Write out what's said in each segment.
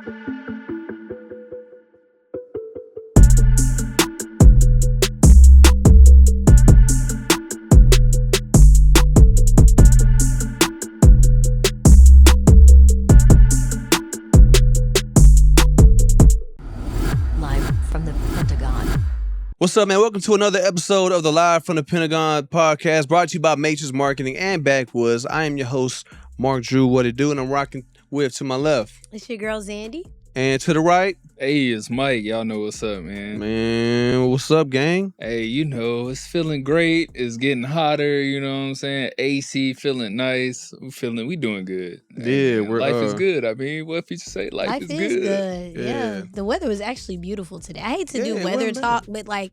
What's up, man? Welcome to another episode of the Live from the Pentagon Podcast, brought to you by Matrix Marketing and Backwoods. I am your host, Mark Drew. What it do? And I'm rocking with, to my left, it's your girl Xandi. And to the right, hey, it's Mike. Y'all know what's up, man. Man, what's up, gang? Hey, you know, it's feeling great. It's getting hotter, you know what I'm saying? AC feeling nice. We doing good. Yeah, man, life is good. I mean, what if you say life is good? Yeah. The weather was actually beautiful today. I hate to do weather talk, but like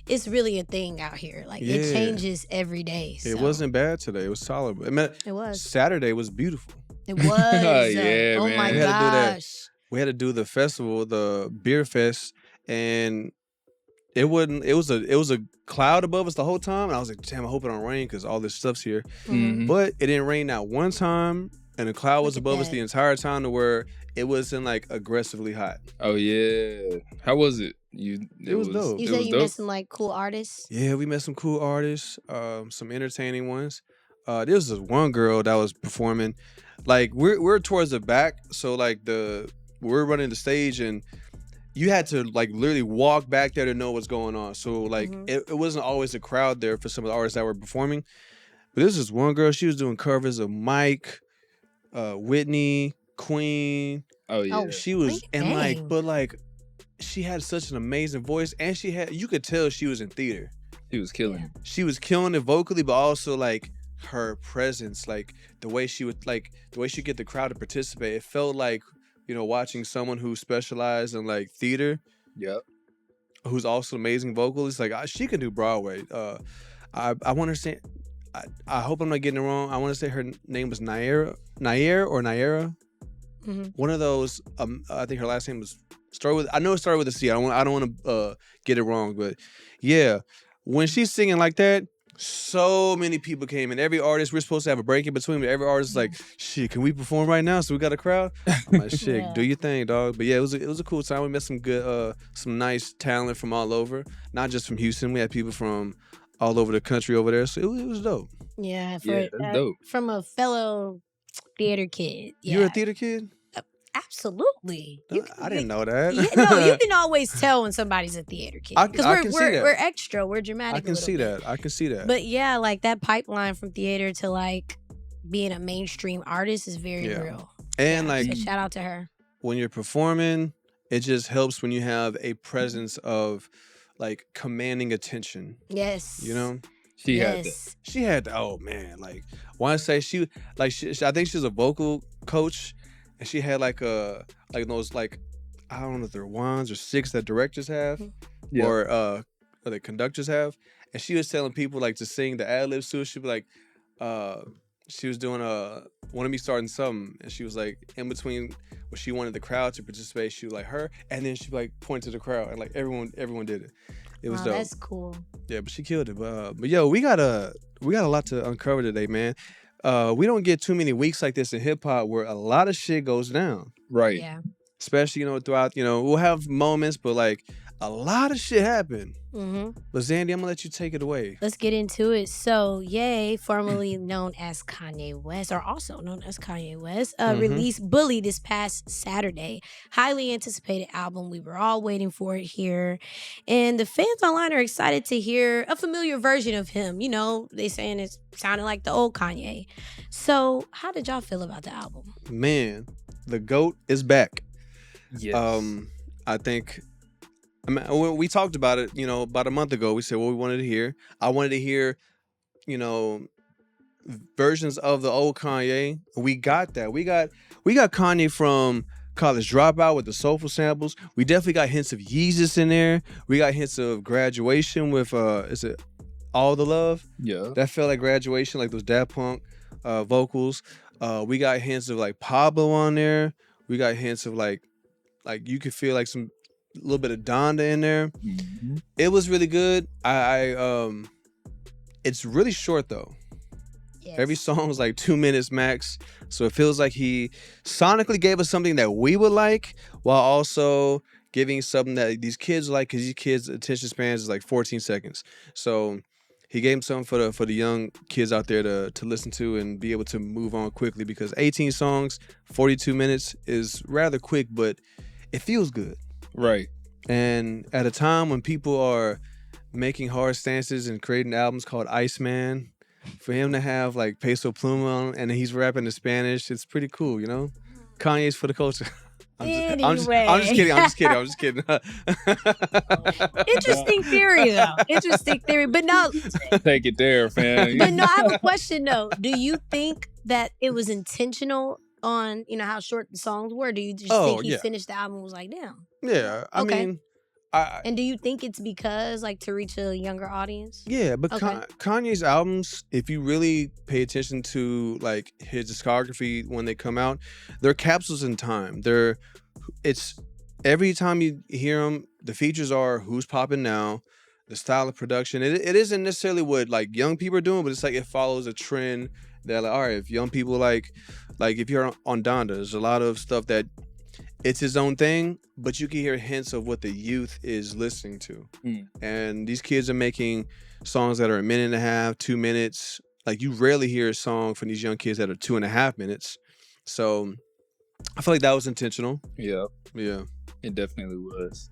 it's really a thing out here. Like it changes every day. So. It wasn't bad today. It was solid. It was. Saturday was beautiful. It was. Yeah, oh man. my We gosh. We had to do the festival, the beer fest, and it was a cloud above us the whole time. And I was like, damn, I hope it don't rain because all this stuff's here. Mm-hmm. But it didn't rain not one time, and the cloud was above us the entire time to where it wasn't like aggressively hot. Oh yeah. How was it? It was dope. You said you met some like cool artists? Yeah, we met some cool artists, some entertaining ones. There was this one girl that was performing. Like we're towards the back, so like we're running the stage, and you had to like literally walk back there to know what's going on. So like it wasn't always a crowd there for some of the artists that were performing. But this is one girl, she was doing covers of Mike, Whitney, Queen. Oh yeah. Oh, She was dang. she had such an amazing voice, and you could tell she was in theater. He was killing it. She was killing it vocally, but also like her presence, like the way she get the crowd to participate. It felt like, you know, watching someone who specialized in like theater, who's also an amazing vocalist. Like she can do Broadway. I want to say, I hope I'm not getting it wrong. I want to say her name was Naira. One of those. I think her last name was I know it started with a C. I don't want to get it wrong, but yeah, when she's singing like that, so many people came in. Every artist, we're supposed to have a break in between, but every artist is like, shit, can we perform right now? So we got a crowd. I'm like, shit, do your thing, dog. But yeah, it was a cool time. We met some good, some nice talent from all over, not just from Houston. We had people from all over the country over there, so it was dope. Yeah, that's dope. From a fellow theater kid. Yeah. You're a theater kid? Absolutely. I didn't know that. Yeah, no, you can always tell when somebody's a theater kid because we're extra, we're dramatic. I can see that. But yeah, like that pipeline from theater to like being a mainstream artist is very real. And like, so shout out to her. When you're performing, it just helps when you have a presence of like commanding attention. Yes. You know. She had that. She had that. Oh man, like when I say I think she's a vocal coach. And she had like those like, I don't know if they're wands or six that directors have, or the conductors have. And she was telling people like to sing the ad libs too. She'd be like, she was doing wanted me starting something, and she was like in between when she wanted the crowd to participate, she was like her, and then she like point to the crowd, and like everyone did it. It was dope. That's cool. Yeah, but she killed it. But yo, we got a lot to uncover today, man. We don't get too many weeks like this in hip hop where a lot of shit goes down. Right. Yeah. Especially, you know, throughout, you know, we'll have moments, but like a lot of shit happened. Mm-hmm. But Xandi, I'm gonna let you take it away. Let's get into it. So, Ye, formerly known as Kanye West, or also known as Kanye West, released Bully this past Saturday. Highly anticipated album. We were all waiting for it here. And the fans online are excited to hear a familiar version of him. You know, they saying it's sounding like the old Kanye. So, how did y'all feel about the album? Man, the GOAT is back. Yes. I think... we talked about it, you know, about a month ago. We said what we wanted to hear. I wanted to hear, you know, versions of the old Kanye. We got that. We got Kanye from College Dropout with the soulful samples. We definitely got hints of Yeezus in there. We got hints of Graduation with is it All the Love? Yeah. That felt like Graduation, like those Daft Punk vocals. We got hints of like Pablo on there. We got hints of like you could feel like some little bit of Donda in there. Mm-hmm. It was really good. It's really short though. Yes. Every song is like 2 minutes max. So it feels like he sonically gave us something that we would like while also giving something that these kids like, because these kids' attention spans is like 14 seconds. So he gave them something for the young kids out there to listen to and be able to move on quickly, because 18 songs, 42 minutes is rather quick, but it feels good. Right. And at a time when people are making hard stances and creating albums called Iceman, for him to have like Peso Pluma on and he's rapping in Spanish, it's pretty cool, you know? Kanye's for the culture. I'm just kidding. Interesting theory, though. Interesting theory. But no. Take it there, fam. But no, I have a question, though. Do you think that it was intentional on, how short the songs were? Do you just think he finished the album and was like, damn? Yeah, I mean... and do you think it's because, like, to reach a younger audience? Yeah, but Kanye's albums, if you really pay attention to, like, his discography when they come out, they're capsules in time. It's every time you hear them, the features are who's popping now, the style of production. It isn't necessarily what, like, young people are doing, but it's like it follows a trend that, like, all right, if young people like if you're on Donda, there's a lot of stuff that it's his own thing, but you can hear hints of what the youth is listening to. And these kids are making songs that are a minute and a half, 2 minutes. Like, you rarely hear a song from these young kids that are 2.5 minutes. So I feel like that was intentional. Yeah. It definitely was.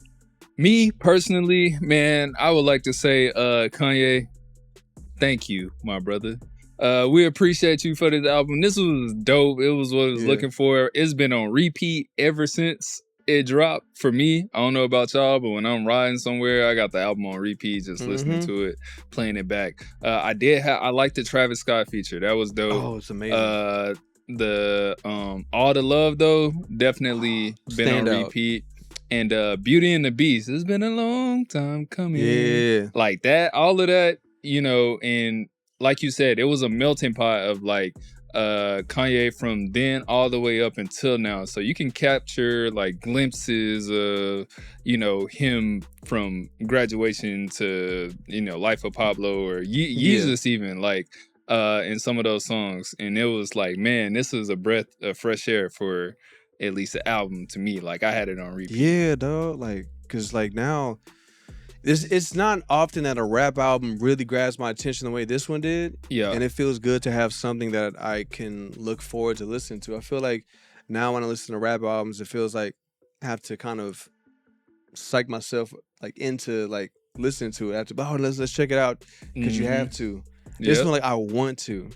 Me personally, man, I would like to say, Kanye, thank you, my brother. We appreciate you for this album. This was dope. It was what I was looking for. It's been on repeat ever since it dropped for me. I don't know about y'all, but when I'm riding somewhere, I got the album on repeat, just listening to it, playing it back. I like the Travis Scott feature. That was dope. Oh, it's amazing. The All the Love, though, definitely been on repeat. And Beauty and the Beast, it's been a long time coming. Yeah. Like that, all of that, and like you said, it was a melting pot of like Kanye from then all the way up until now. So you can capture like glimpses of, him from graduation to, Life of Pablo or Yeezus even, like in some of those songs. And it was like, man, this is a breath of fresh air for at least the album to me. Like I had it on repeat. Yeah, dog. Like, cause like now, it's not often that a rap album really grabs my attention the way this one did. Yeah. And it feels good to have something that I can look forward to listening to. I feel like now when I listen to rap albums, it feels like I have to kind of psych myself like into like listening to it. I have to, let's check it out, because you have to. This one, like, I want to.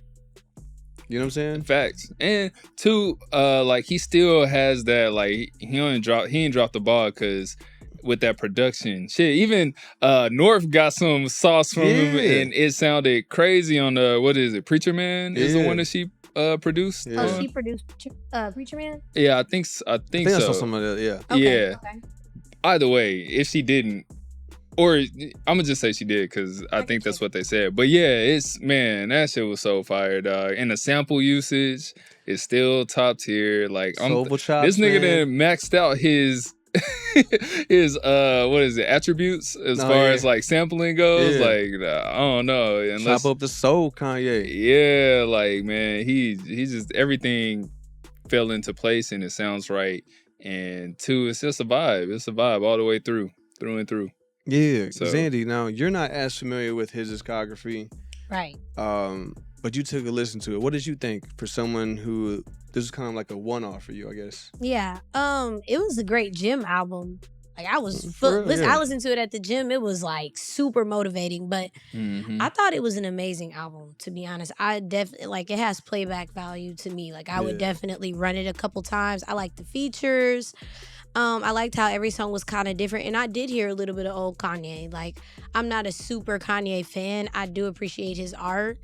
You know what I'm saying? Facts. And two, like he still has that, like he ain't dropped the ball, because with that production shit, even North got some sauce from him, and it sounded crazy on the, what is it, Preacher Man is the one that she produced. Oh, she produced Preacher Man? Yeah, I think so. I saw some of that. Yeah. Okay, okay. Either way, if she didn't, or I'm gonna just say she did, because I think that's what they said. But yeah, that shit was so fire, dog. And the sample usage is still top tier. Like this nigga done maxed out his what is it, attributes as far as like sampling goes. Like I don't know, chop up the soul, Kanye. Yeah, like, man, he just, everything fell into place and it sounds right. And two, it's just a vibe. It's a vibe all the way through and through. Yeah. So, Xandi, now you're not as familiar with his discography, right? But you took a listen to it. What did you think for someone who this is kind of like a one-off for you, I guess? Yeah. It was a great gym album. Like I was, I listened to it at the gym. It was like super motivating, but I thought it was an amazing album, to be honest. I definitely, like, it has playback value to me. Like I would definitely run it a couple times. I like the features. I liked how every song was kind of different, and I did hear a little bit of old Kanye. Like, I'm not a super Kanye fan. I do appreciate his art,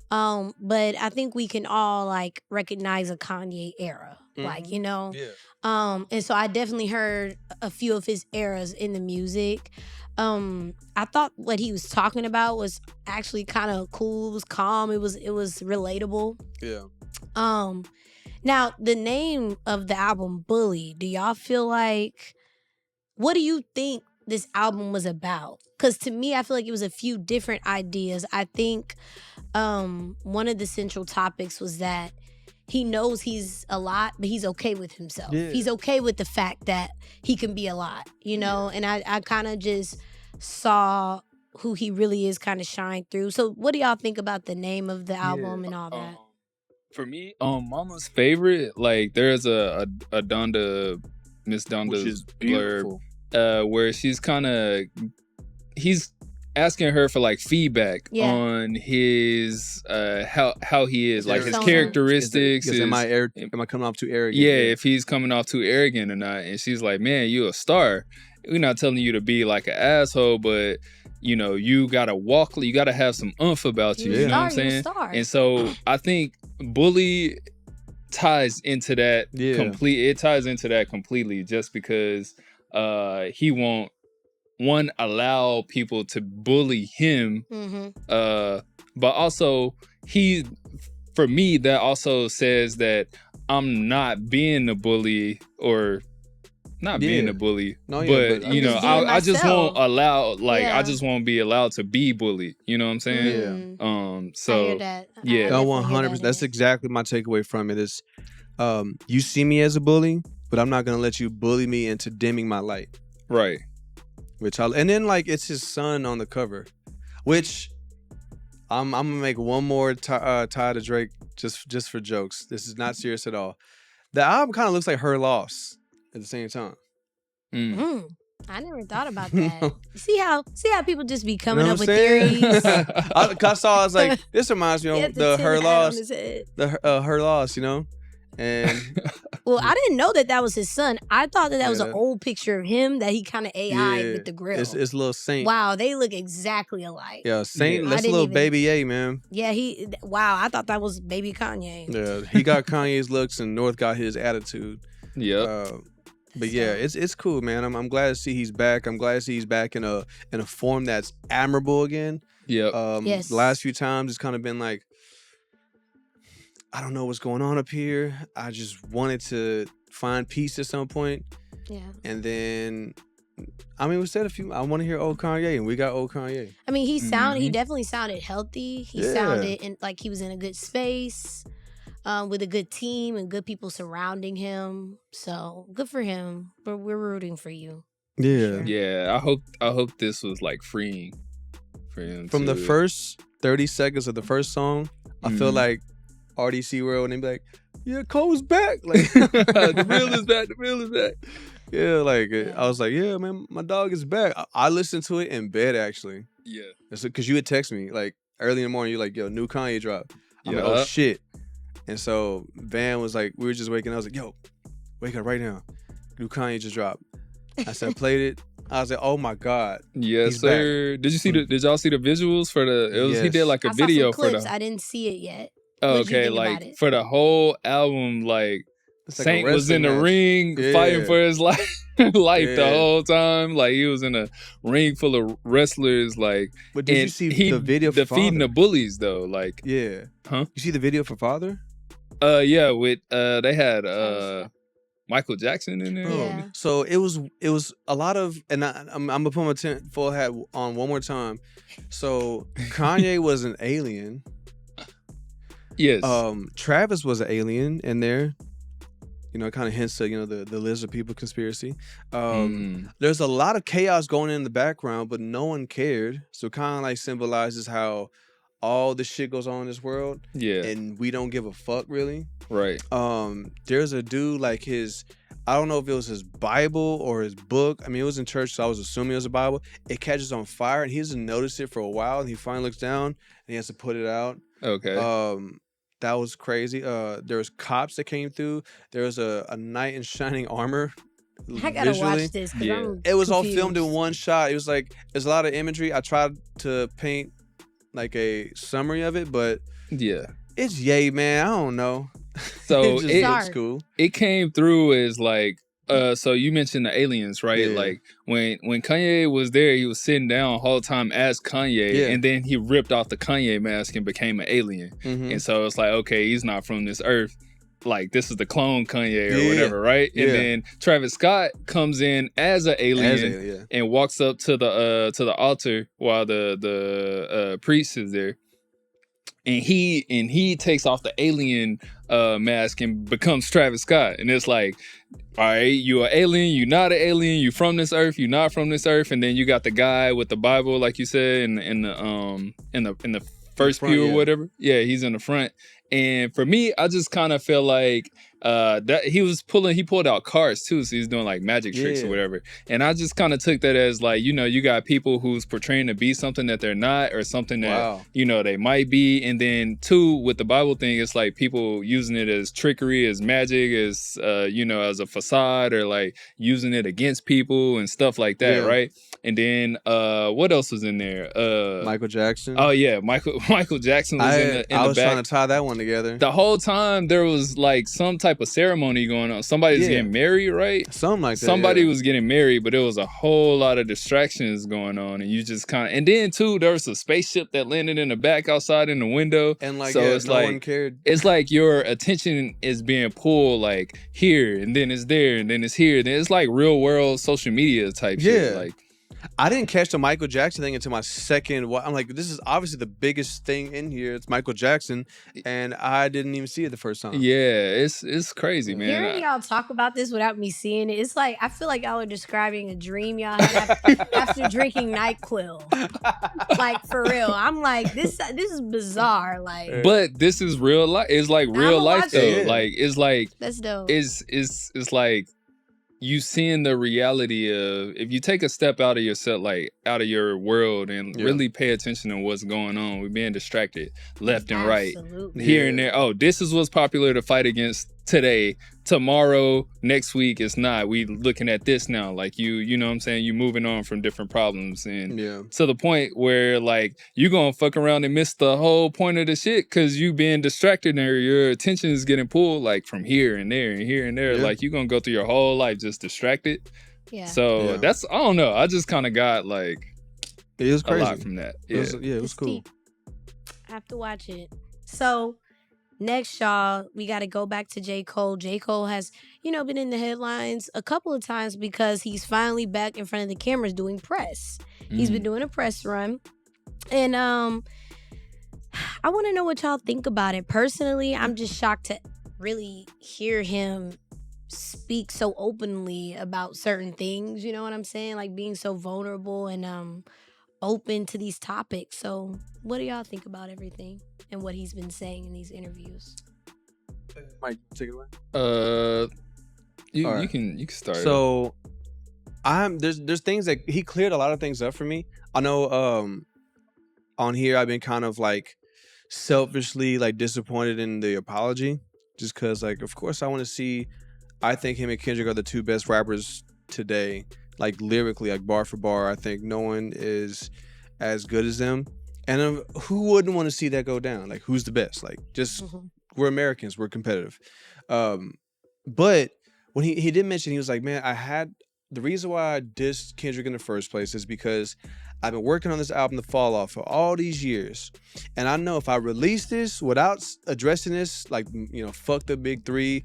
but I think we can all like recognize a Kanye era, like, and so I definitely heard a few of his eras in the music. I thought what he was talking about was actually kind of cool. It was calm. It was relatable. Yeah. Now, the name of the album, Bully, do y'all feel like, what do you think this album was about? Because to me, I feel like it was a few different ideas. I think one of the central topics was that he knows he's a lot, but he's okay with himself. Yeah. He's okay with the fact that he can be a lot, you know? And I kind of just saw who he really is kind of shine through. So what do y'all think about the name of the album and all that? For me, Mama's favorite, like there's a Donda, Miss Donda's blurb, where she's he's asking her for like feedback on his how he is, like his characteristics. Am I coming off too arrogant? Yeah, if he's coming off too arrogant or not. And she's like, man, you a star. We're not telling you to be like an asshole, but you know, you gotta walk, you gotta have some oomph about you. You know what I'm saying? And so I think Bully ties into that it ties into that completely, just because he won't allow people to bully him, but also for me that also says that I'm not being a bully or not being a bully, but you know, I just won't allow, like I just won't be allowed to be bullied, you know what I'm saying? So I hear that. Yeah, 100%. That's exactly my takeaway from it is you see me as a bully, but I'm not gonna let you bully me into dimming my light. Right. And then like it's his son on the cover, which I'm gonna make one more tie to Drake just for jokes. This is not serious at all. The album kind of looks like Her Loss at the same time. I never thought about that. See how people just be coming You know up with what I'm theories. I was like, this reminds me of the Her Loss, Her Loss, you know. And well, I didn't know that was his son. I thought that was an old picture of him that he kind of AI'd with the grill. It's little Saint. Wow, they look exactly alike. Yeah, Saint. That's little baby A, man. Yeah, wow, I thought that was baby Kanye. Yeah, he got Kanye's looks and North got his attitude. Yeah. But yeah, it's cool, man. I'm glad to see he's back. I'm glad to see he's back in a form that's admirable again. Yeah. Yes. The last few times it's kind of been like, I don't know what's going on up here. I just wanted to find peace at some point. Yeah. And then, I mean, we said I want to hear old Kanye, and we got old Kanye. I mean, he definitely sounded healthy. He sounded like he was in a good space, with a good team and good people surrounding him. So good for him. But we're rooting for you. Yeah. Sure. Yeah. I hope this was like freeing for him. From the first 30 seconds of the first song, I feel like RDC World, and they be like, yeah, Cole's back. Like, the real is back. The real is back. Yeah, like, I was like, yeah, man, my dog is back. I listened to it in bed, actually. Yeah. Because you would text me, like, early in the morning, you're like, yo, new Kanye drop. I'm like, oh, shit. And so Van was like, we were just waking up. I was like, yo, wake up right now. New Kanye just dropped. I said, played it. I was like, oh my God. Yes, sir. Back. Did y'all see the visuals for he did like a video for the. I didn't see it yet. Oh, okay, like for the whole album, like Saint was in the ring fighting for his life the whole time. Like he was in a ring full of wrestlers. Like, but did you see the video for defeating the bullies though? Like, yeah, huh? You see the video for Father? Yeah, with they had Michael Jackson in there. Yeah. So it was a lot of, and I'm gonna put my full hat on one more time. So Kanye was an alien. Yes. Travis was an alien in there. You know, it kind of hints to, you know, the lizard people conspiracy. There's a lot of chaos going in the background, but no one cared. So it kind of like symbolizes how all the shit goes on in this world. Yeah. And we don't give a fuck, really. Right. There's a dude like I don't know if it was his Bible or his book. I mean, it was in church, so I was assuming it was a Bible. It catches on fire, and he doesn't notice it for a while, and he finally looks down, and he has to put it out. Okay. That was crazy. There was cops that came through. There was a knight in shining armor. I gotta watch this. It was all filmed in one shot. It was like, there's a lot of imagery. I tried to paint like a summary of it, but yeah, it's yay, man. I don't know. So it looks cool. It came through as like, so you mentioned the aliens, right? Yeah. Like when Kanye was there, he was sitting down the whole time as Kanye, and then he ripped off the Kanye mask and became an alien. And so it's like, okay, he's not from this earth. Like this is the clone Kanye or whatever, right? And then Travis Scott comes in as an alien and walks up to the altar while the priest is there. and he takes off the alien mask and becomes Travis Scott, and it's like, all right, you an alien, you not an alien, you from this earth, you not from this earth, and then you got the guy with the Bible, like you said, in the first pew or whatever. Yeah, he's in the front. And for me, I just kind of feel like that he pulled out cards too, so he's doing like magic tricks or whatever. And I just kind of took that as like, you got people who's portraying to be something that they're not, or something that they might be. And then two, with the Bible thing, it's like people using it as trickery, as magic, as as a facade, or like using it against people and stuff like that, right? And then what else was in there? Michael Jackson. Oh yeah, Michael Jackson was in the back. I was trying to tie that one together. The whole time there was like some type of ceremony going on. Somebody's getting married, right? Something like that. Somebody was getting married, but there was a whole lot of distractions going on, and you just kind of. And then too, there was a spaceship that landed in the back outside in the window, and like, so it's no like one cared. It's like your attention is being pulled like here, and then it's there, and then it's here. Then it's like real world social media type shit. Like, I didn't catch the Michael Jackson thing until my second. I'm like, this is obviously the biggest thing in here. It's Michael Jackson, and I didn't even see it the first time. Yeah, it's crazy, man. Hearing y'all talk about this without me seeing it, it's like I feel like y'all are describing a dream y'all had after drinking NyQuil. Like, for real, I'm like, this is bizarre. Like, but this is real life. It's like real life though. Yeah. Like, it's like that's dope. It's like, you seeing the reality of, if you take a step out of yourself, like out of your world, and really pay attention to what's going on. We're being distracted left and right, here and there. Oh, this is what's popular to fight against today. Tomorrow, next week, it's not. We looking at this now. Like, you know what I'm saying? You moving on from different problems, and to the point where like you gonna fuck around and miss the whole point of the shit because you being distracted, or your attention is getting pulled like from here and there and here and there. Like, you gonna go through your whole life just distracted. So that's, I don't know. I just kind of got like, it was crazy. A lot from that. It was cool. I have to watch it. So next, y'all, we got to go back to J. Cole. J. Cole has, been in the headlines a couple of times because he's finally back in front of the cameras doing press. He's been doing a press run. And I want to know what y'all think about it. Personally, I'm just shocked to really hear him speak so openly about certain things. You know what I'm saying? Like, being so vulnerable and open to these topics. So what do y'all think about everything and what he's been saying in these interviews? Mike, take it away. You can start. So there's things that he cleared a lot of things up for me. I know on here I've been kind of like selfishly like disappointed in the apology, just because like, of course I think him and Kendrick are the two best rappers today. Like, lyrically, like bar for bar, I think no one is as good as them. And who wouldn't want to see that go down? Like, who's the best? Like, just we're Americans, we're competitive. But when he did mention, he was like, man, the reason why I dissed Kendrick in the first place is because I've been working on this album, The Fall Off, for all these years. And I know if I release this without addressing this, like, fuck the big three,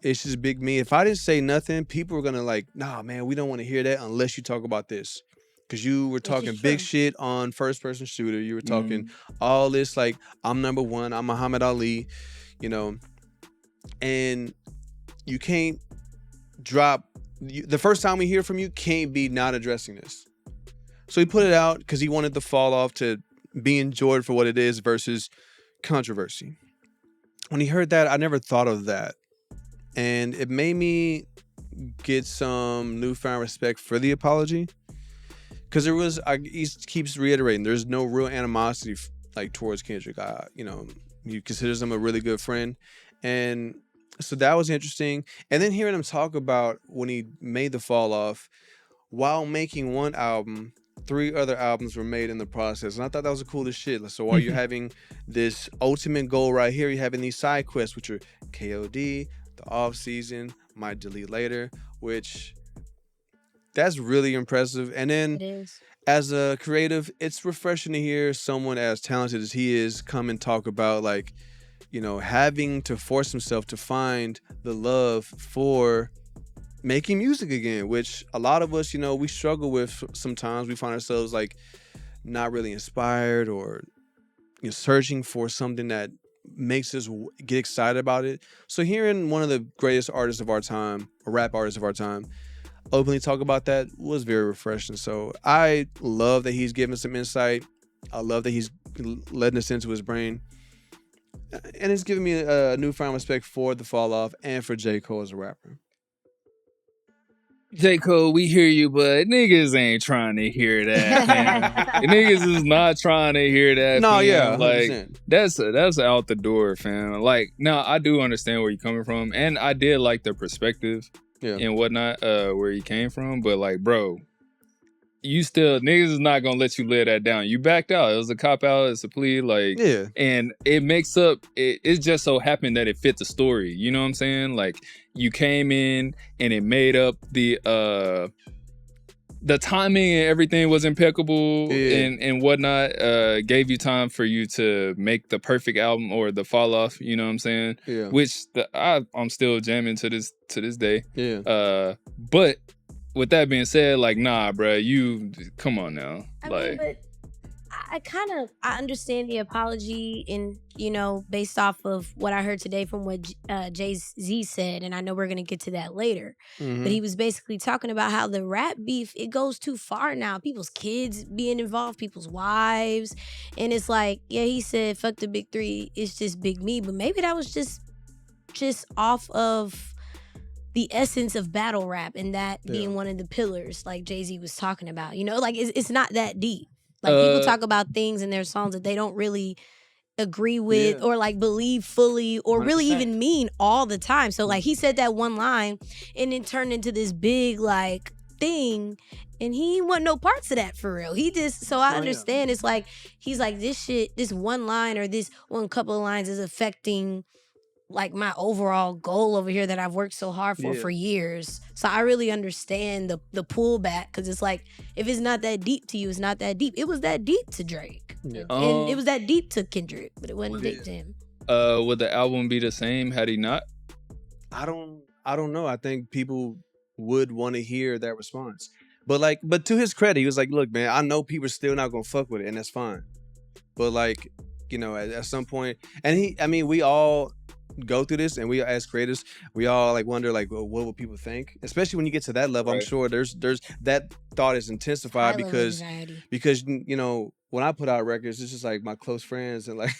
it's just big me. If I didn't say nothing, people were gonna like, nah, man, we don't want to hear that unless you talk about this. Because you were talking big shit on First Person Shooter. You were talking all this like, I'm number one, I'm Muhammad Ali, and you can't drop, the first time we hear from you can't be not addressing this. So he put it out because he wanted The Fall Off to be enjoyed for what it is versus controversy. When he heard that, I never thought of that. And it made me get some newfound respect for the apology. Because he keeps reiterating, there's no real animosity like towards Kendrick. He considers him a really good friend. And so that was interesting. And then hearing him talk about when he made The Fall Off, while making one album, 3 other albums were made in the process. And I thought that was the coolest shit. So while you're having this ultimate goal right here, you're having these side quests, which are KOD, the off season, Might Delete Later, which that's really impressive. And then as a creative, it's refreshing to hear someone as talented as he is come and talk about like, having to force himself to find the love for making music again, which a lot of us, we struggle with sometimes. We find ourselves like not really inspired or searching for something that makes us get excited about it. So hearing one of the greatest artists of our time, or rap artists of our time, openly talk about that was very refreshing. So I love that he's giving some insight. I love that he's letting us into his brain. And it's giving me a newfound respect for the fall off and for J. Cole as a rapper. J. Cole, we hear you, but niggas ain't trying to hear that, man. Niggas is not trying to hear that. No, fam. yeah, 100%. Like that's out the door, fam. Like, now I do understand where you're coming from, and I did like the perspective and whatnot, where you came from. But like, bro, you still niggas is not gonna let you lay that down. You backed out. It was a cop out. It's a plea. Like, and it makes up. It just so happened that it fit the story. You know what I'm saying? Like, you came in and it made up the timing and everything was impeccable and whatnot. Gave you time for you to make the perfect album or the fall off. You know what I'm saying? Yeah. Which I'm still jamming to this day. Yeah. But with that being said, like, nah, bro, you come on now. I mean, but I understand the apology, and based off of what I heard today from what Jay-Z said, and I know we're gonna get to that later. Mm-hmm. But he was basically talking about how the rap beef, it goes too far now. People's kids being involved, people's wives, and it's like, yeah, he said, "Fuck the big three, it's just Big Me," but maybe that was just off of the essence of battle rap, and that being one of the pillars, like Jay-Z was talking about. Like it's not that deep. Like, people talk about things in their songs that they don't really agree with or like believe fully or 100%. Really even mean all the time. So like, he said that one line and then turned into this big like thing, and he didn't want no parts of that for real. He just, so I understand. It's like, he's like, this one line or this one couple of lines is affecting like my overall goal over here that I've worked so hard for years. So I really understand the pullback, because it's like, if it's not that deep to you, it's not that deep. It was that deep to Drake. Yeah. And it was that deep to Kendrick, but it wasn't deep to him. Would the album be the same had he not? I don't know. I think people would want to hear that response. But to his credit, he was like, look, man, I know people are still not gonna fuck with it, and that's fine. But like, at some point, and we all go through this, and we as creators, we all like wonder like, well, what will people think, especially when you get to that level. Right. I'm sure there's that thought is intensified because when I put out records, it's just like my close friends and like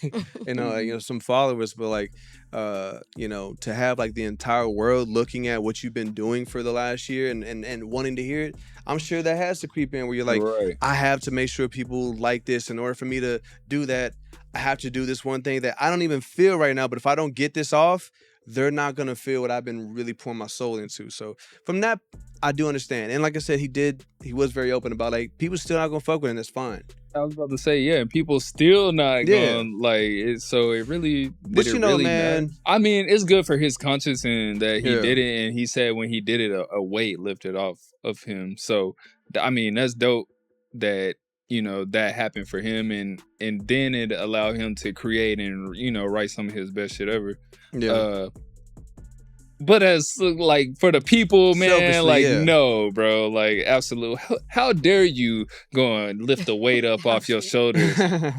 some followers, but like to have like the entire world looking at what you've been doing for the last year and wanting to hear it, I'm sure that has to creep in where you're like, I have to make sure people like this. In order for me to do that, I have to do this one thing that I don't even feel right now, but if I don't get this off, they're not going to feel what I've been really pouring my soul into. So from that, I do understand. And like I said, he was very open about like, people still not going to fuck with it, and that's fine. I was about to say, yeah, and people still not going like it. So it really, but really man, matter? I mean, it's good for his conscience and that he did it. And he said when he did it, a weight lifted off of him. So, I mean, that's dope that, that happened for him. And then it allowed him to create and, write some of his best shit ever. Yeah. But as like for the people, man, like no, bro, like absolutely. How dare you go and lift the weight up off your shoulders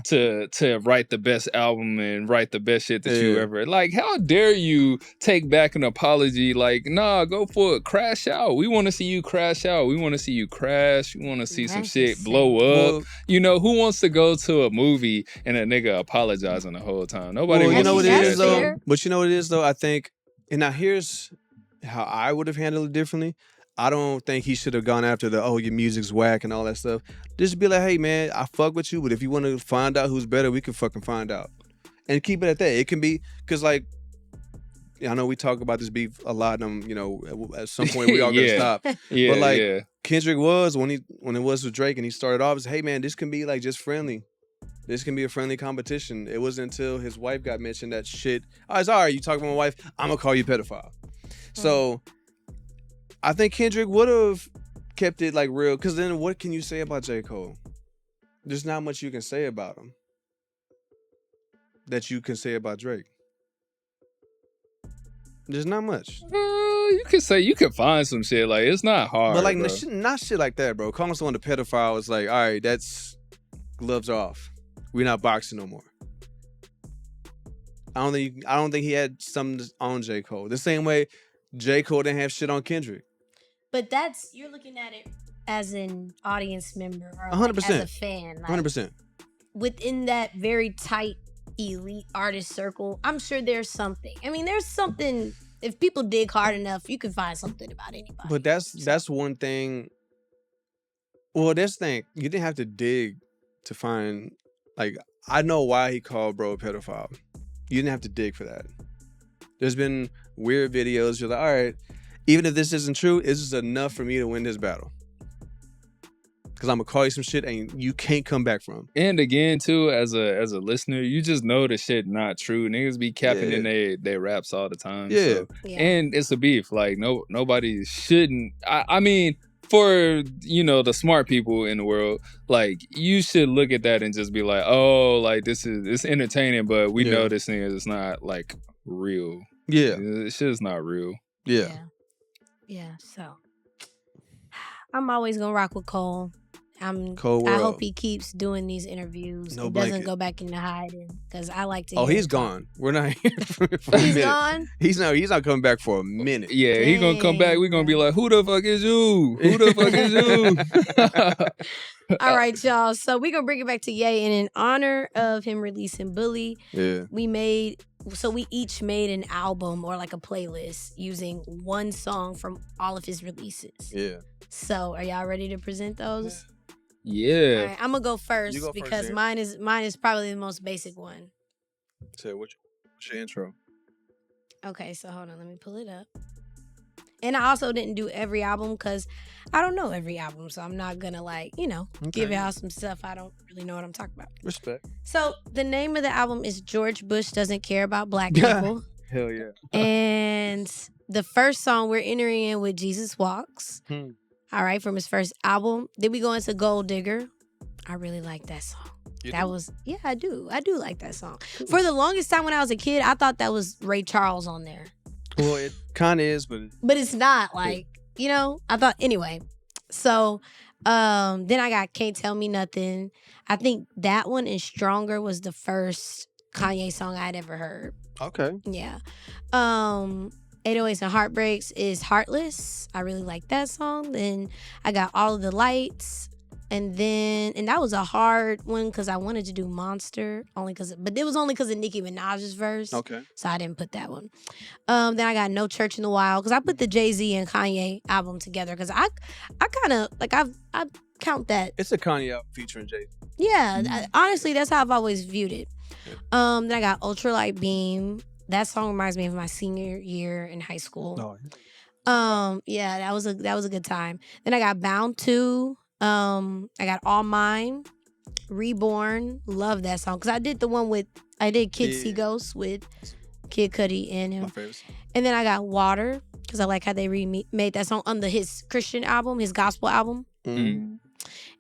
to write the best album and write the best shit that you ever like? How dare you take back an apology? Like, nah, go for it, crash out. We want to see you crash out. We want to see you crash. We want to see some shit blow up. Who wants to go to a movie and a nigga apologizing the whole time? Nobody. Well, you know what it is though. But you know what it is though. I think. And now here's how I would have handled it differently. I don't think he should have gone after your music's whack and all that stuff. Just be like, hey man, I fuck with you, but if you want to find out who's better, we can fucking find out. And keep it at that. It can be, because like, I know we talk about this beef a lot, and at some point we all gotta stop. But like Kendrick was, when it was with Drake and he started off, hey man, this can be like just friendly. This can be a friendly competition. It wasn't until his wife got mentioned that shit. Oh, it's all right. You talking about my wife? I'm gonna call you pedophile. So I think Kendrick would have kept it like real. Because then, what can you say about J. Cole? There's not much you can say about him that you can say about Drake. There's not much. You can find some shit. Like, it's not hard. But like, bro. not shit like that, bro. Calling someone a pedophile is like, all right, that's gloves off. We're not boxing no more. I don't think he had something on J. Cole. The same way J. Cole didn't have shit on Kendrick. But you're looking at it as an audience member or 100%. Like as a fan. Like, 100%. Within that very tight elite artist circle, I'm sure there's something. I mean, there's something. If people dig hard enough, you can find something about anybody. But that's one thing. Well, this thing, you didn't have to dig to find, like, I know why he called bro a pedophile. You didn't have to dig for that. There's been weird videos. You're like, all right, even if this isn't true, it's just enough for me to win this battle. Because I'm going to call you some shit and you can't come back from. And again, too, as a listener, you just know the shit not true. Niggas be capping in their raps all the time. Yeah. So. And it's a beef. Like, nobody shouldn't. I mean, for, the smart people in the world, like, you should look at that and just be like, oh, like, it's entertaining, but we know this thing is not, like, real. Yeah. This shit is not real. Yeah. Yeah, so. I'm always going to rock with Cole. I hope he keeps doing these interviews. No it blanket. doesn't go back into hiding because I like to. Oh, he's gone. We're not here for a He's minute. gone. He's not coming back for a minute. Yeah, he gonna come back. We're gonna be like, who the fuck is you? Who the fuck is you? All right, y'all. So we're gonna bring it back to Ye, and in honor of him releasing Bully, we each made an album or like a playlist using one song from all of his releases. Yeah. So are y'all ready to present those? Yeah. All right, I'm gonna go first because first, mine is probably the most basic one. So what's your intro? Okay, so hold on, let me pull it up. And I also didn't do every album because I don't know every album, so I'm not gonna give y'all some stuff I don't really know what I'm talking about. Respect. So the name of the album is George Bush Doesn't Care About Black People. Hell yeah. And the first song we're entering in with Jesus Walks. All right, from his first album. Then we go into Gold Digger. I really like that song. I do. I do like that song. Cool. For the longest time when I was a kid, I thought that was Ray Charles on there. Well, it kind of is, but it's not. Like, I thought, anyway. So, then I got Can't Tell Me Nothing. I think that one and Stronger was the first Kanye song I'd ever heard. Okay. Yeah. 808s and Heartbreaks is Heartless. I really like that song. Then I got All of the Lights. And that was a hard one because I wanted to do Monster, but it was only because of Nicki Minaj's verse. Okay. So I didn't put that one. Then I got No Church in the Wild because I put the Jay-Z and Kanye album together because I kind of, like, I count that. It's a Kanye album featuring Jay. Yeah. Honestly, that's how I've always viewed it. Yeah. Then I got Ultralight Beam. That song reminds me of my senior year in high school. Oh. Yeah, that was a good time. Then I got Bound 2. I got All Mine, Reborn. Love that song because I did Kids See Ghosts with Kid Cudi and him. My favorite song. And then I got Water because I like how they remade that song on his Christian album, his gospel album. Mm-hmm.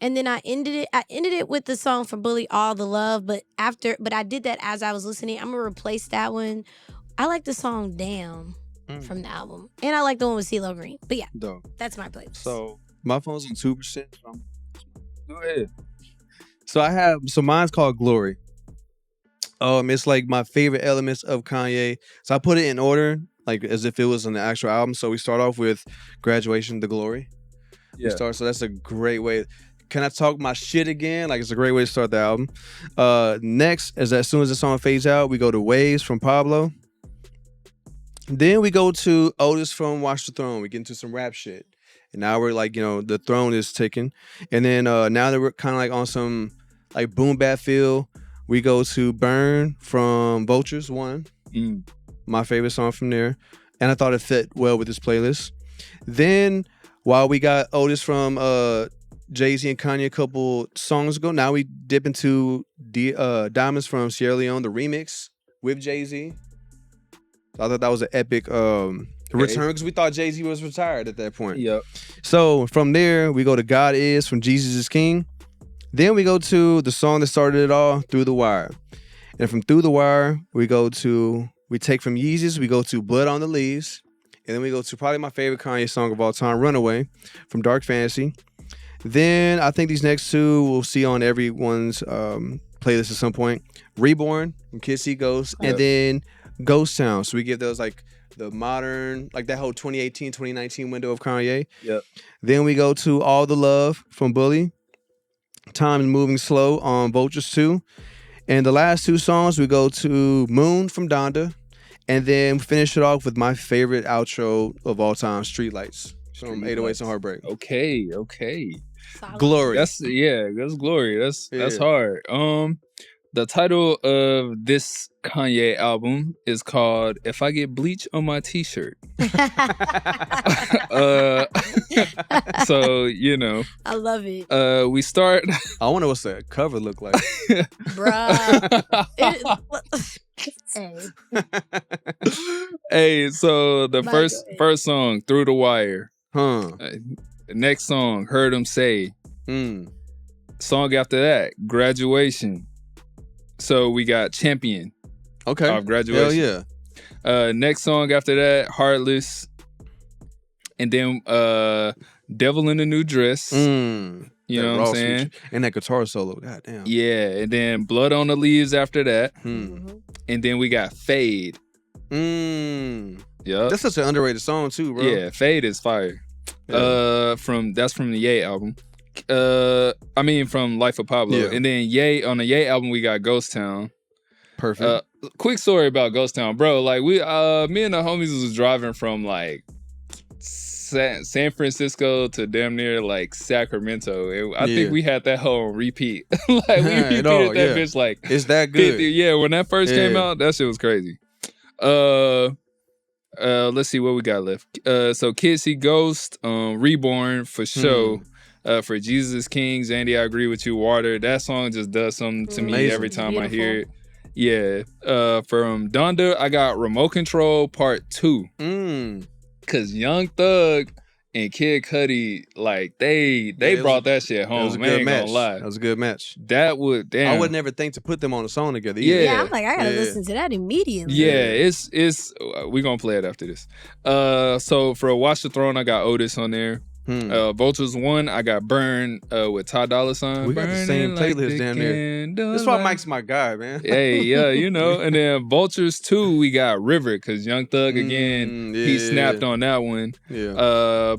And then I ended it with the song from Bully, All the Love. But I did that as I was listening. I'm gonna replace that one. I like the song Damn from the album, and I like the one with CeeLo Green. But yeah, that's my playlist. So my phone's on 2%. Go ahead. So mine's called Glory. It's like my favorite elements of Kanye. So I put it in order, like as if it was on the actual album. So we start off with Graduation to Glory. Yeah. So that's a great way. Can I talk my shit again? Like, it's a great way to start the album. Next, as soon as the song fades out, we go to Waves from Pablo. Then we go to Otis from Watch the Throne. We get into some rap shit. And now we're like, the throne is ticking. And then now that we're kind of like on some like boom bap feel, we go to Burn from Vultures 1. My favorite song from there. And I thought it fit well with this playlist. Then while we got Otis from Jay-Z and Kanye a couple songs ago, now we dip into Diamonds from Sierra Leone, the remix with Jay-Z. I thought that was an epic return because we thought Jay-Z was retired at that point. Yep. So from there, we go to God Is from Jesus is King. Then we go to the song that started it all, Through the Wire. And from Through the Wire, we take from Yeezus, we go to Blood on the Leaves. And then we go to probably my favorite Kanye song of all time, Runaway from Dark Fantasy. Then I think these next two we'll see on everyone's play this at some point. Reborn from Kids See Ghosts, and then Ghost Town. So we give those like the modern, like that whole 2018, 2019 window of Kanye. Yep. Then we go to All the Love from Bully. Time is Moving Slow on Vultures 2. And the last two songs, we go to Moon from Donda. And then finish it off with my favorite outro of all time, Streetlights from 808s and Heartbreak. Okay. Solid. Glory. That's Glory. That's hard. The title of this Kanye album is called "If I Get Bleach on My T-Shirt." So I love it. We start. I wonder what's that cover look like. Bruh. Hey, so the first song, "Through the Wire." Next song, "Heard 'Em Say." Song after that, "Graduation." So we got "Champion." Okay. Off Graduation. Hell yeah. Next song after that, "Heartless." And then "Devil in a New Dress." You know what I'm saying? Feature. And that guitar solo. God damn. Yeah. And then "Blood on the Leaves" after that. And then we got "Fade." Yeah. That's such an underrated song too, bro. Yeah, "Fade" is fire. Yeah. That's from the Ye album. From Life of Pablo. Yeah. And then on the Ye album we got "Ghost Town." Perfect. Quick story about Ghost Town, bro. Like me and the homies was driving from like San Francisco to damn near like Sacramento. And I think we had that whole on repeat. Like we repeated that bitch like it's that good. 50, yeah, when that first came out, that shit was crazy. Let's see what we got left. So Kids See Ghost, Reborn for show. For Jesus is King, Xandi, I agree with you. Water, that song just does something to me every time I hear it. Yeah. From Donda, I got Remote Control Part 2. Cause Young Thug and Kid Cudi, like they brought that shit home. That was a Man, good ain't match. gonna lie. That was a good match. That would damn. I would never think to put them on a song together either. Yeah, I'm like, I gotta listen to that immediately. Yeah, it's we gonna play it after this. So for Watch the Throne, I got Otis on there. Vultures 1, I got Burn with Ty Dolla $ign. We got the same playlist down there. That's why Mike's my guy, man. Hey, yeah, And then Vultures 2, we got River, because Young Thug again, he snapped on that one. Yeah.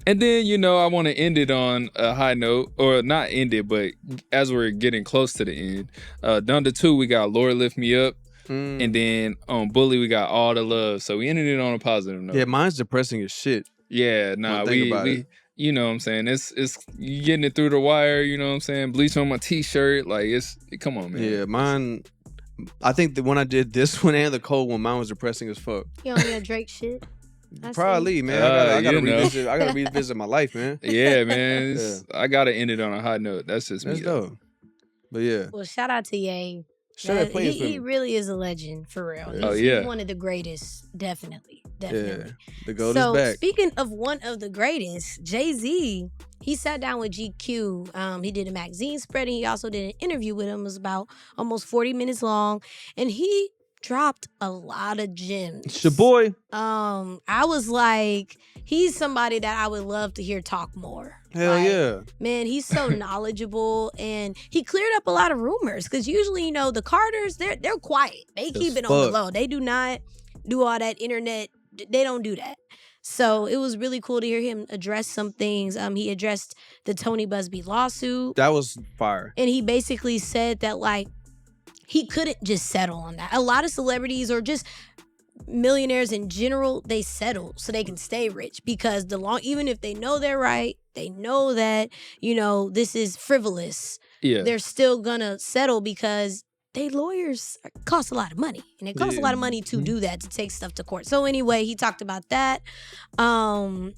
And then, I want to end it on a high note, or not end it, but as we're getting close to the end, Donda 2, we got Lord Lift Me Up. And then on Bully, we got All the Love. So we ended it on a positive note. Yeah, mine's depressing as shit. Yeah, nah, we you know what I'm saying? It's you getting it through the wire, you know what I'm saying? Bleach on my T-shirt, like come on, man. Yeah, mine. I think that when I did this one and the cold one, mine was depressing as fuck. You on your Drake shit? Probably, man. I gotta revisit. I gotta revisit my life, man. Yeah, man. I gotta end it on a high note. That's just me. That's dope. But yeah. Well, shout out to Ye. He really is a legend for real. Yeah. He's one of the greatest, definitely. Yeah, the GOAT is back. Speaking of one of the greatest, Jay-Z, he sat down with GQ. He did a magazine spread, and he also did an interview with him. It was about almost 40 minutes long, and he dropped a lot of gems. It's your boy. I was like, he's somebody that I would love to hear talk more. Hell yeah. Man, he's so knowledgeable, and he cleared up a lot of rumors, because usually, the Carters, they're quiet. They keep it on the low. They do not do all that internet. They don't do that. So it was really cool to hear him address some things. He addressed the Tony Busby lawsuit. That was fire. And he basically said that, like, he couldn't just settle on that. A lot of celebrities, or just millionaires in general, they settle so they can stay rich, because even if they know they're right, they know that, this is frivolous. Yeah. They're still gonna settle because lawyers cost a lot of money, and it costs a lot of money to do that, to take stuff to court. So anyway, he talked about that.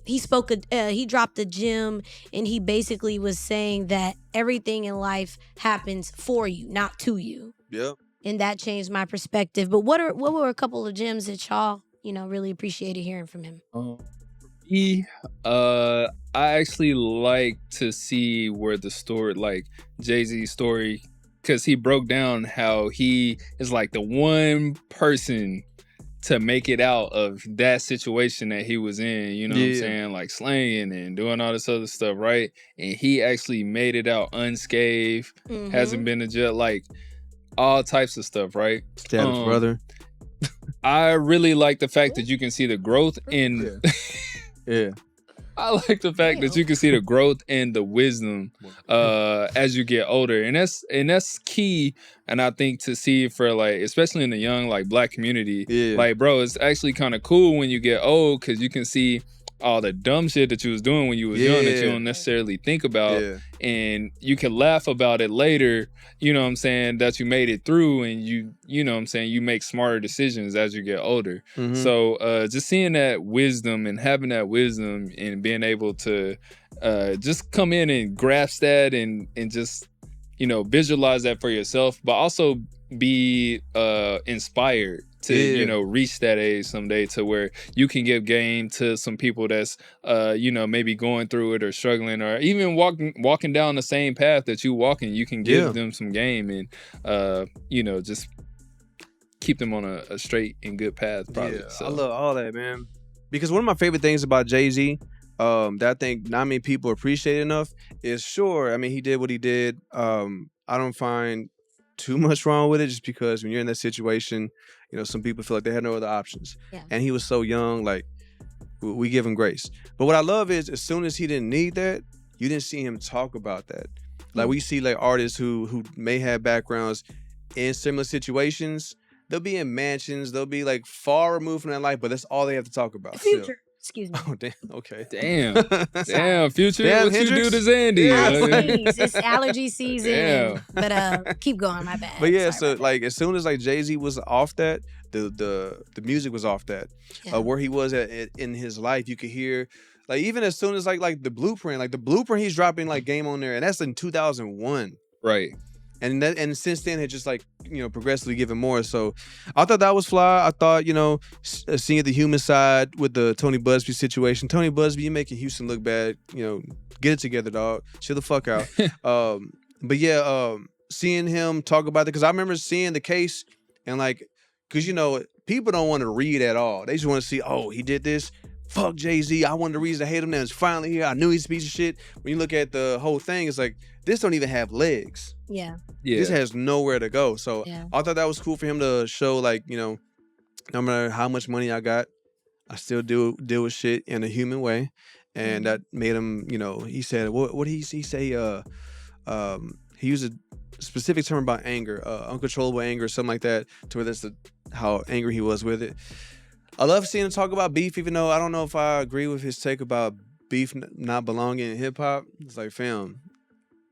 He dropped a gem, and he basically was saying that everything in life happens for you, not to you. Yep. And that changed my perspective. But what were a couple of gems that y'all, really appreciated hearing from him? I actually like to see where the story, like Jay-Z's story, because he broke down how he is like the one person to make it out of that situation that he was in, you know what I'm saying? Like slanging and doing all this other stuff, right? And he actually made it out unscathed, hasn't been to jail. Like, all types of stuff, right? Stabbed his brother. I really like the fact that you can see the growth in. Yeah. I like the fact that you can see the growth and the wisdom as you get older, and that's key. And I think to see for like, especially in the young like Black community, like bro, it's actually kind of cool when you get old because you can see all the dumb shit that you was doing when you was young that you don't necessarily think about, and you can laugh about it later. You know what I'm saying? That you made it through, and you know what I'm saying, you make smarter decisions as you get older. So just seeing that wisdom and having that wisdom and being able to just come in and grasp that and just, you know, visualize that for yourself, but also be inspired to you know, reach that age someday to where you can give game to some people that's you know, maybe going through it or struggling or even walking down the same path that you walking. You can give them some game and you know, just keep them on a straight and good path, probably. So. I love all that, man, because one of my favorite things about Jay-Z that I think not many people appreciate enough is, sure, I mean, he did what he did. I don't find too much wrong with it, just because when you're in that situation, you know, some people feel like they had no other options. And he was so young, like, we give him grace. But what I love is, as soon as he didn't need that, you didn't see him talk about that. Like, we see like artists who may have backgrounds in similar situations. They'll be in mansions, they'll be like far removed from that life, but that's all they have to talk about. Future. Excuse me. Oh, damn. Okay. Damn, Future. Damn, what Hendrix? you do to Xandi? Please, it's allergy season. But keep going, my bad. But yeah, so like, as soon as like Jay-Z was off that, the music was off that. Where he was at in his life, you could hear, like, even as soon as like the blueprint he's dropping like Game on there, and that's in 2001. Right. And since then, it just like, you know, progressively given more. So I thought that was fly. I thought, you know, seeing the human side with the Tony Busby situation. Tony Busby, you making Houston look bad. You know, get it together, dog. Chill the fuck out. But yeah, seeing him talk about it, because I remember seeing the case and like, because, you know, people don't want to read at all. They just want to see, oh, he did this. Fuck Jay-Z. I wanted the reason to hate him. Now it's finally here. I knew he's a piece of shit. When you look at the whole thing, it's like, this don't even have legs. This has nowhere to go. So I thought that was cool for him to show, like, you know, no matter how much money I got, I still deal with shit in a human way. And that made him, you know, he said, what did he say? He used a specific term about anger, uncontrollable anger, something like that, to where that's how angry he was with it. I love seeing him talk about beef, even though I don't know if I agree with his take about beef not belonging in hip hop. It's like, fam,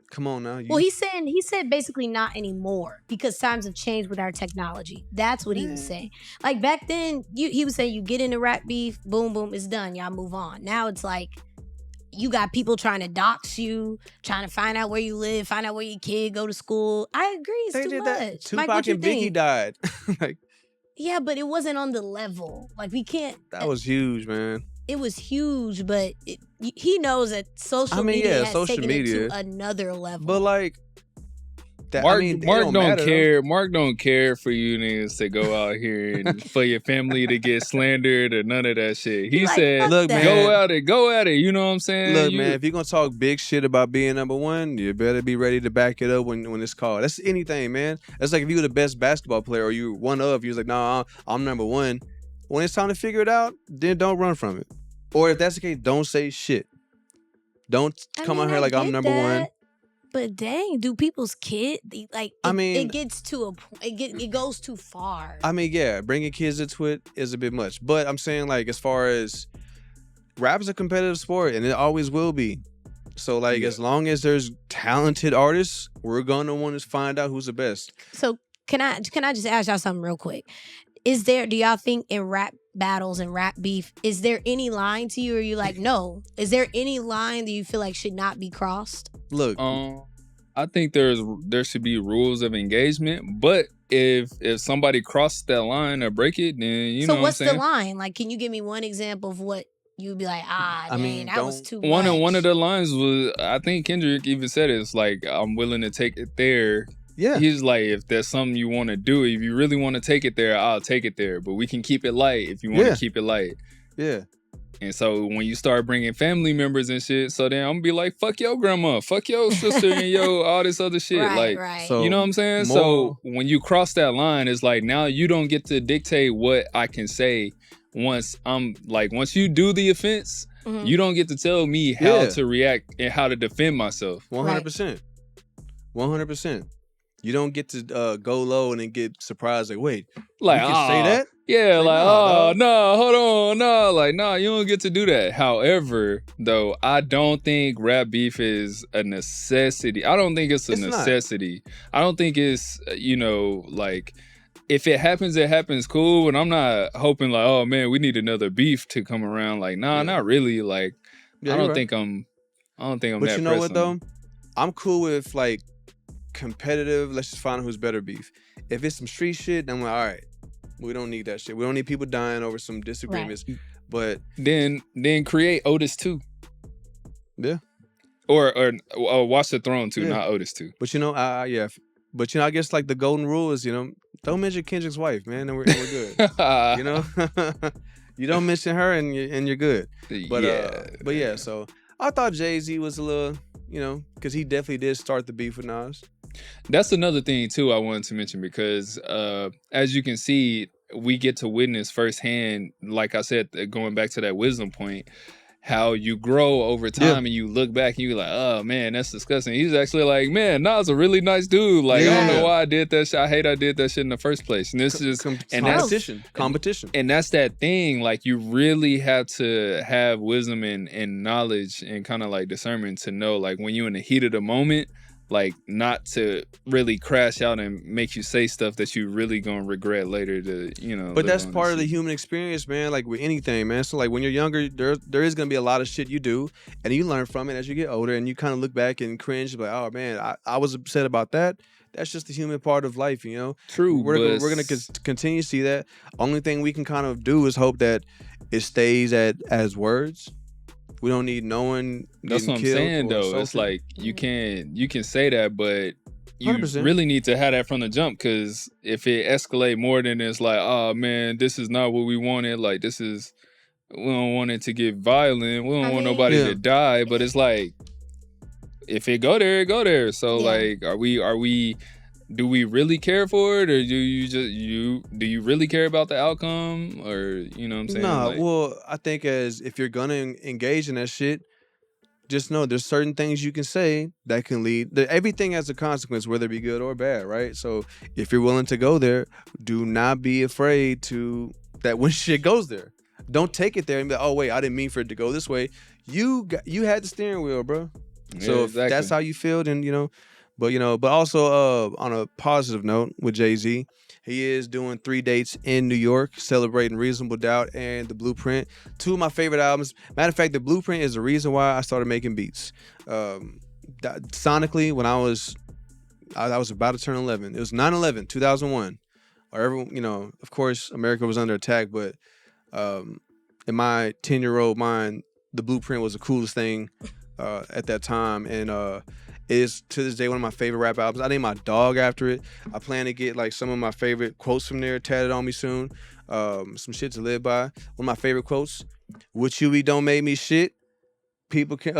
come on now. Well, he said basically not anymore, because times have changed with our technology. That's what he was saying. Like, back then, he was saying you get into rap beef, boom, boom, it's done. Y'all move on. Now it's like, you got people trying to dox you, trying to find out where you live, find out where your kid go to school. I agree, it's too much. Tupac and Biggie died. Like, yeah, but it wasn't on the level. Like, we can't. That was huge, man. It was huge, but he knows that social media has taken it to another level. But like, that, Mark don't care. Mark don't care for you niggas to go out here and for your family to get slandered or none of that shit. He said, "Look, man, go at it." You know what I'm saying? Look, man, if you're gonna talk big shit about being number one, you better be ready to back it up when it's called. That's anything, man. That's like if you were the best basketball player or you were one of, you was like, "Nah, I'm number one." When it's time to figure it out, then don't run from it. Or if that's the case, don't say shit. Don't come on here like I'm number one. But dang, do people's kids like? It gets to a point. It goes too far. I mean, yeah, bringing kids into it is a bit much. But I'm saying, like, as far as rap is a competitive sport, and it always will be. So, like, as long as there's talented artists, we're gonna want to find out who's the best. So, can I just ask y'all something real quick? Do y'all think in rap battles and rap beef, is there any line to you, or are you like, no? Is there any line that you feel like should not be crossed? Look, I think there should be rules of engagement, but if somebody crosses that line or break it, then you know what I'm saying? So what's the line? Like, can you give me one example of what you'd be like, that was too much? One of the lines was, I think Kendrick even said it, it's like, I'm willing to take it there. Yeah. He's like, if there's something you want to do, if you really want to take it there, I'll take it there. But we can keep it light if you want to keep it light. Yeah. And so when you start bringing family members and shit, so then I'm gonna be like, fuck your grandma, fuck your sister, and all this other shit. Right. So you know what I'm saying? So when you cross that line, it's like now you don't get to dictate what I can say once you do the offense, you don't get to tell me how to react and how to defend myself. 100%. 100%. You don't get to go low and then get surprised like, wait, like, you can say that? Yeah, like no, hold on, no, like, no, you don't get to do that. However, though, I don't think rap beef is a necessity. I don't think it's a necessity. Not. I don't think it's, like, if it happens cool, and I'm not hoping like, oh man, we need another beef to come around. Like, nah, not really. Like, I don't think I'm But that you know pressing. what though? I'm cool with like competitive, let's just find out who's better beef. If it's some street shit, then I'm like, all right, we don't need that shit. We don't need people dying over some disagreements. Right. But then create Otis 2. Yeah. Or Watch the Throne 2, not Otis 2. But But I guess like the golden rule is, don't mention Kendrick's wife, man, and we're good. You don't mention her and you're good. But so I thought Jay-Z was a little, because he definitely did start the beef with Nas. That's another thing too I wanted to mention because as you can see, we get to witness firsthand, like I said, going back to that wisdom point, how you grow over time and you look back and you're like, oh man, that's disgusting. He's actually like, man, Nas a really nice dude. Like, I don't know why I did that shit. I hate I did that shit in the first place. And this is competition. And that's that thing. Like, you really have to have wisdom and knowledge and kind of like discernment to know, like, when you're in the heat of the moment, like, not to really crash out and make you say stuff that you really gonna regret later But that's part of the human experience, man, like with anything, man. So like when you're younger, there is gonna be a lot of shit you do and you learn from it as you get older and you kind of look back and cringe like, oh man, I was upset about that. That's just the human part of life, True. We're gonna continue to see that. Only thing we can kind of do is hope that it stays as words. We don't need no one. That's what I'm saying, though. It's like you can say that, but you 100%. really need to have that from the jump, because if it escalate more than it's like, oh man, this is not what we wanted. Like, we don't want it to get violent. We don't want nobody to die. But it's like, if it go there, it go there. So like, do we really care for it, or do you really care about the outcome, or you know what I'm saying? Nah, well, I think if you're gonna engage in that shit, just know there's certain things you can say that can lead. Everything has a consequence, whether it be good or bad, right? So if you're willing to go there, do not be afraid that when shit goes there, don't take it there and be like, oh wait, I didn't mean for it to go this way. You had the steering wheel, bro. So if that's how you feel, then But also on a positive note with Jay-Z, he is doing 3 dates in New York, celebrating Reasonable Doubt and The Blueprint. 2 of my favorite albums. Matter of fact, The Blueprint is the reason why I started making beats. Sonically, when I was about to turn 11. It was 9/11, 2001. Of course, America was under attack, but in my 10-year-old mind, The Blueprint was the coolest thing at that time, and it is to this day one of my favorite rap albums. I named my dog after it. I plan to get like some of my favorite quotes from there tatted on me soon. Some shit to live by. One of my favorite quotes: "What you eat don't make me shit." People can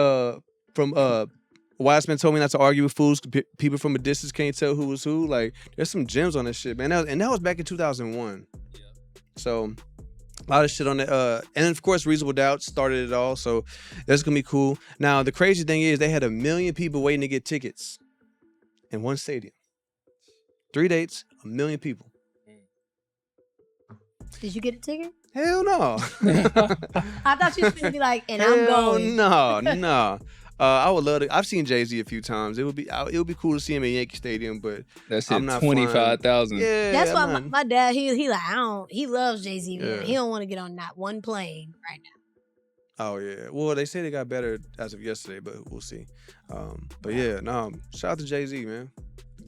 Wise man told me not to argue with fools. People from a distance can't tell who was who. Like, there's some gems on this shit, man. That was back in 2001. Yeah. So a lot of shit on that. And of course, Reasonable Doubt started it all. So that's going to be cool. Now, the crazy thing is they had 1 million people waiting to get tickets in one stadium. 3 dates, 1 million people. Did you get a ticket? Hell no. I thought you was going to be like, and I'm going. No. I would love to. I've seen Jay-Z a few times. It would be cool to see him in Yankee Stadium, but that shit 25,000. Yeah, that's why my dad he loves Jay-Z. Man. He don't want to get on not one plane right now. Oh yeah. Well, they say they got better as of yesterday, but we'll see. But shout out to Jay-Z, man.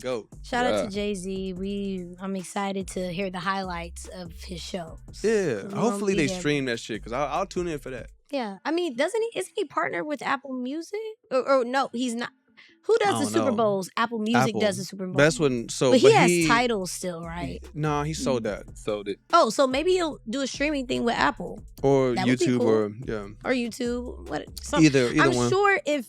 Goat. Shout out to Jay-Z. I'm excited to hear the highlights of his show. Yeah. Hopefully they stream that shit, because I'll tune in for that. Yeah, I mean, isn't he partnered with Apple Music? Or no, he's not. Who I does the don't Super know. Bowls? Apple Music Apple. does the Super Bowl. That's when. So, but he has titles still, right? Nah, he sold that. Sold it. Oh, so maybe he'll do a streaming thing with Apple Or That would be YouTube cool. or or YouTube. either I'm one. sure if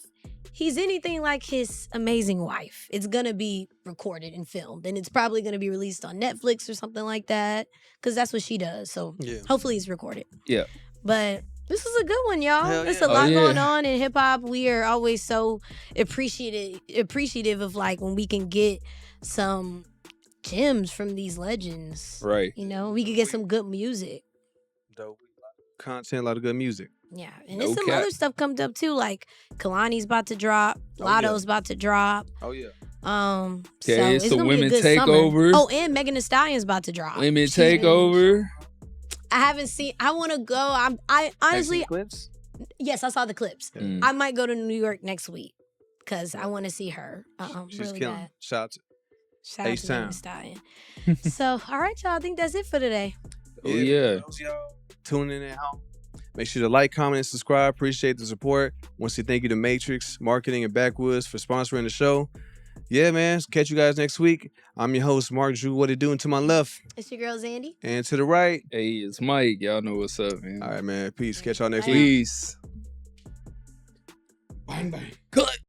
he's anything like his amazing wife, it's gonna be recorded and filmed, and it's probably gonna be released on Netflix or something like that, because that's what she does. So hopefully it's recorded. Yeah. But this is a good one, y'all. Hell There's yeah. a lot yeah. going on in hip hop. We are always so appreciative of like when we can get some gems from these legends. Right. You know, we could get some good music. Dope content, a lot of good music. Yeah, and No there's some cap. other stuff coming up too. Like Kalani's about to drop, Oh, Lotto's about to drop. Oh yeah. So Okay, it's so gonna be a Women good Takeover. summer. Oh, and Megan Thee Stallion's about to drop. Women She's take been- over. I haven't seen. I want to go. I honestly, clips. yes, I saw the clips. Mm. I might go to New York next week because I want to see her. She's Really killing. bad. Shout out. Shout out to Megan H-Town. Thee Stallion. So, all right, y'all. I think that's it for today. Oh, yeah. For those of y'all tuning in at home, make sure to like, comment, and subscribe. Appreciate the support. Want to say thank you to Matrix Marketing and Backwoods for sponsoring the show. Yeah, man. Catch you guys next week. I'm your host, Mark Drew. What it doing to my left It's your girl Xandi. and to the right. Hey, it's Mike. Y'all know what's up, man. All right, man. Peace. Catch y'all next Bye. week. Peace. Bang, bang. Go.